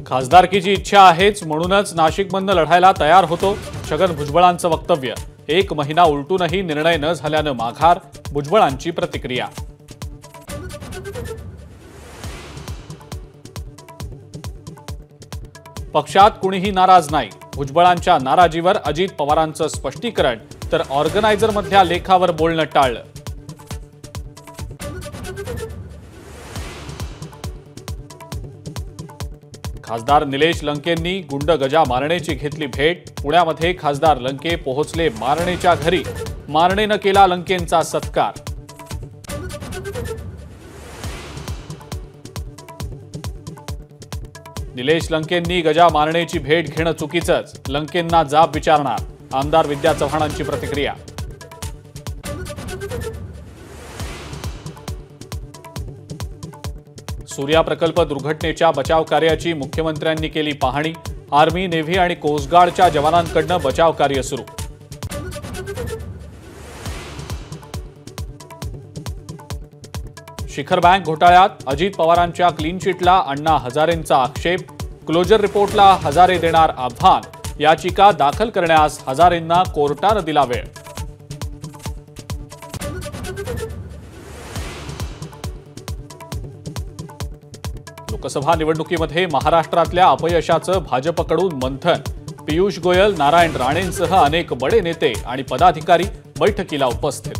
खासदारकीची इच्छा आहेच म्हणूनच नाशिकमधून लढायला तयार होतो, छगन भुजबळांचं वक्तव्य। 1 महिना उलटूनही निर्णय न झाल्यानं माघार, भुजबळांची प्रतिक्रिया। पक्षात कुणीही नाराज नाही, भुजबळांच्या नाराजीवर अजित पवारांचं स्पष्टीकरण, तर ऑर्गनायझरमधल्या लेखावर बोलणं टाळलं। खासदार निलेश लंकेंनी गुंड गजा मारणेची घेतली भेट, पुण्यामध्ये खासदार लंके पोहोचले मारणेच्या घरी, मारणेनं केला लंकेंचा सत्कार। निलेश लंकेंनी गजा मारणेची भेट घेणं चुकीचंच, लंकेंना जाब विचारणार, आमदार विद्या चव्हाणांची प्रतिक्रिया। सूर्या प्रकल्प दुर्घटनेच्या बचाव कार्याची मुख्यमंत्र्यांनी केली पाहणी, आर्मी, नेव्ही आणि कोस्ट गार्डच्या जवानांकडून बचाव कार्य सुरू। शिखर बँक घोटाळ्यात अजित पवारांच्या क्लीन चिटला अण्णा हजारेंचा आक्षेप, क्लोजर रिपोर्टला हजारे देणार आव्हान, याचिका दाखल करण्यास हजारेंना कोर्टानं दिला वेळ। लोकसभा निवडणुकीमध्ये महाराष्ट्रातल्या अपयशाचं भाजपकडून मंथन, पियुष गोयल, नारायण राणेंसह अनेक बडे नेते आणि पदाधिकारी बैठकीला उपस्थित।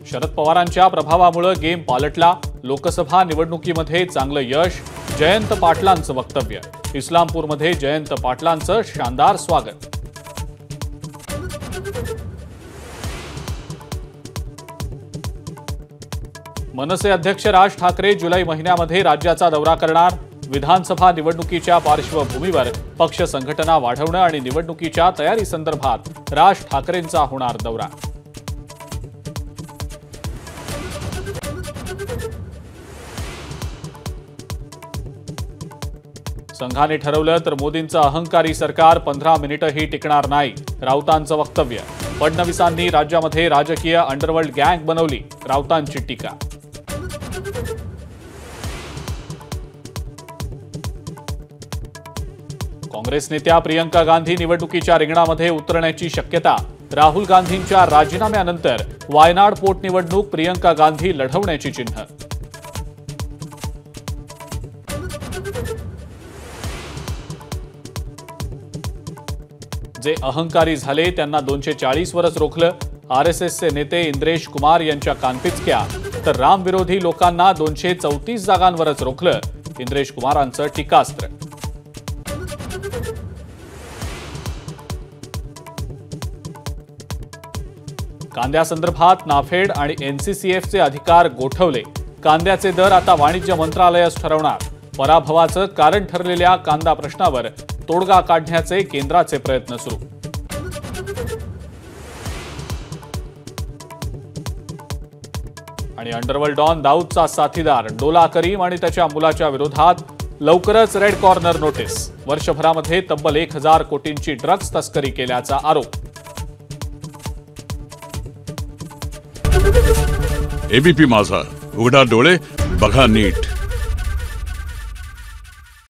शरद पवारांच्या प्रभावामुळे गेम पालटला, लोकसभा निवडणुकीमध्ये चांगलं यश, जयंत पाटलांचं वक्तव्य, इस्लामपूरमध्ये जयंत पाटलांचं शानदार स्वागत। मनसे अध्यक्ष राज ठाकरे जुलै महिन्यामध्ये राज्याचा दौरा करणार, विधानसभा निवडणुकीच्या पार्श्वभूमीवर पक्ष संघटना वाढवणं आणि निवडणुकीच्या तयारी संदर्भात राज ठाकरेंचा होणार दौरा। संघाने ठरवलं तर मोदींचं अहंकारी सरकार 15 मिनिटंही टिकणार नाही, राऊतांचं वक्तव्य। फडणवीसांनी राज्यामध्ये राजकीय अंडरवर्ल्ड गँग बनवली, राऊतांची टीका। काँग्रेस नेत्या प्रियंका गांधी निवडणुकीच्या रिंगणामध्ये उतरण्याची शक्यता, राहुल गांधींच्या राजीनाम्यानंतर वायनाड पोटनिवडणूक प्रियंका गांधी लढवण्याची चिन्ह। जे अहंकारी झाले त्यांना 240 वर्ष रोखलं, आरएसएसचे नेते इंद्रेश कुमार यांच्या कानपिचक्या, तर रामविरोधी लोकांना 234 जागांवरच रोखलं, इंद्रेश कुमारांचं टीकास्त्र। कांद्यासंदर्भात नाफेड आणि एनसीसीएफचे अधिकार गोठवले, कांद्याचे दर आता वाणिज्य मंत्रालयच ठरवणार, पराभवाचं कारण ठरलेल्या कांदा प्रश्नावर तोडगा काढण्याचे केंद्राचे प्रयत्न सुरू। आणि अंडरवर्ल्ड डॉन दाऊदचा साथीदार डोला करीम आणि त्याच्या मुलाच्या विरोधात लवकरच रेड कॉर्नर नोटीस, वर्षभरामध्ये तब्बल 1000 कोटींची ड्रग्ज तस्करी केल्याचा आरोप। एबीपी माझा, उघडा डोळे बघा नीट।